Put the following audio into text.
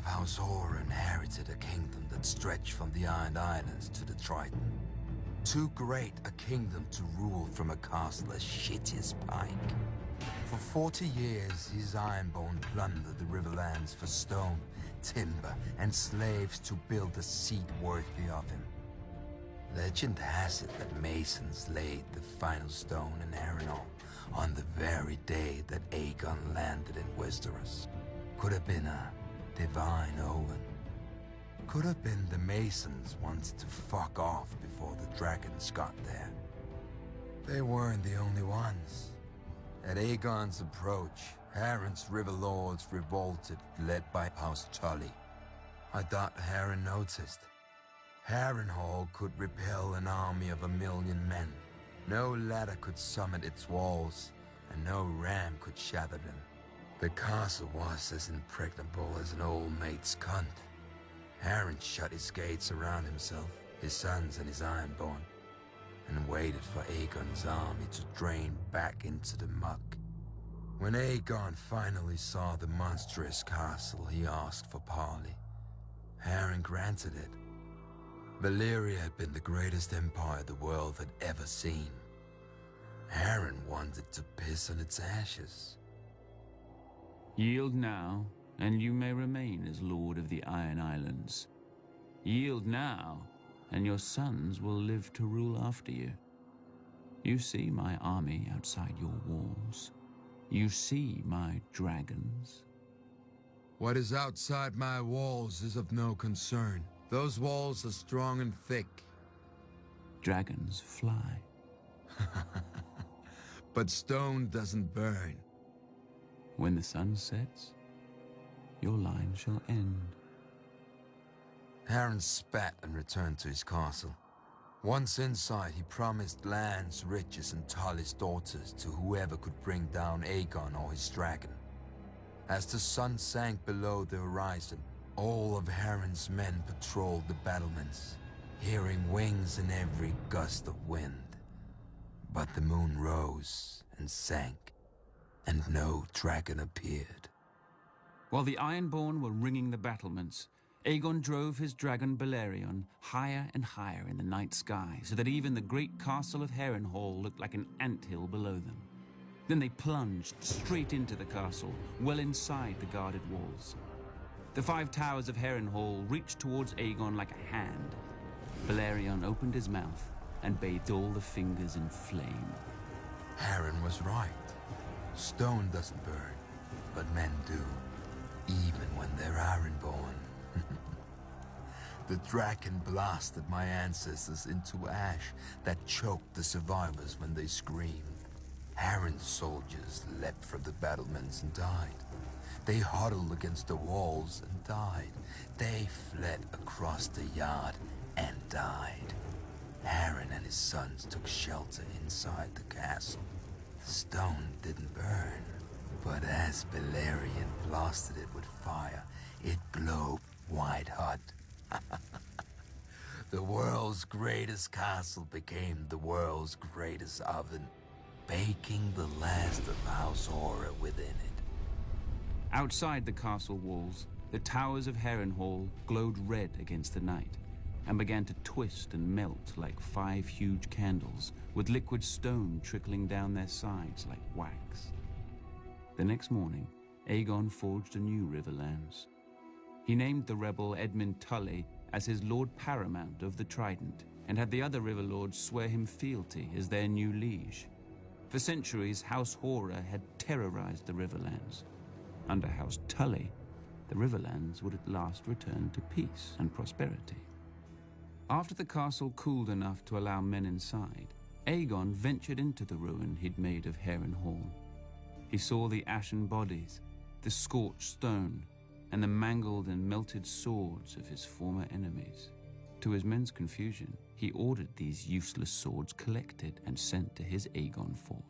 of House Horror inherited a kingdom that stretched from the Iron Islands to the Triton. Too great a kingdom to rule from a castle as shitty as Pike. For 40 years, his Ironborn plundered the Riverlands for stone, timber, and slaves to build a seat worthy of him. Legend has it that Masons laid the final stone in Harrenhal on the very day that Aegon landed in Westeros. Could have been a divine omen. Could have been the Masons wanted to fuck off before the dragons got there. They weren't the only ones. At Aegon's approach, Harren's river lords revolted, led by House Tully. I doubt Harren noticed. Harrenhal could repel an army of 1,000,000 men. No ladder could summit its walls, and no ram could shatter them. The castle was as impregnable as an old mate's cunt. Harren shut his gates around himself, his sons and his Ironborn, and waited for Aegon's army to drain back into the muck. When Aegon finally saw the monstrous castle, he asked for parley. Harren granted it. Valyria had been the greatest empire the world had ever seen. Harren wanted to piss on its ashes. Yield now, and you may remain as Lord of the Iron Islands. Yield now, and your sons will live to rule after you. You see my army outside your walls. You see my dragons. What is outside my walls is of no concern. Those walls are strong and thick. Dragons fly. But stone doesn't burn. When the sun sets, your line shall end. Harren spat and returned to his castle. Once inside, he promised lands, riches, and Tully's daughters to whoever could bring down Aegon or his dragon. As the sun sank below the horizon, all of Harren's men patrolled the battlements, hearing wings in every gust of wind. But the moon rose and sank, and no dragon appeared. While the Ironborn were ringing the battlements, Aegon drove his dragon Balerion higher and higher in the night sky, so that even the great castle of Harrenhal looked like an anthill below them. Then they plunged straight into the castle, well inside the guarded walls. The 5 towers of Harrenhal reached towards Aegon like a hand. Balerion opened his mouth and bathed all the fingers in flame. Harren was right. Stone doesn't burn, but men do, even when they're Ironborn. The dragon blasted my ancestors into ash that choked the survivors when they screamed. Harren's soldiers leapt from the battlements and died. They huddled against the walls and died. They fled across the yard and died. Harren and his sons took shelter inside the castle. The stone didn't burn, but as Balerion blasted it with fire, it glowed white-hot. The world's greatest castle became the world's greatest oven, baking the last of House Horror within it. Outside the castle walls, the towers of Harrenhal glowed red against the night and began to twist and melt like 5 huge candles, with liquid stone trickling down their sides like wax. The next morning, Aegon forged a new Riverlands. He named the rebel Edmund Tully as his Lord Paramount of the Trident, and had the other river lords swear him fealty as their new liege. For centuries, House Horror had terrorized the Riverlands. Under House Tully, the Riverlands would at last return to peace and prosperity. After the castle cooled enough to allow men inside, Aegon ventured into the ruin he'd made of Harrenhal. He saw the ashen bodies, the scorched stone, and the mangled and melted swords of his former enemies. To his men's confusion, he ordered these useless swords collected and sent to his Aegon fort.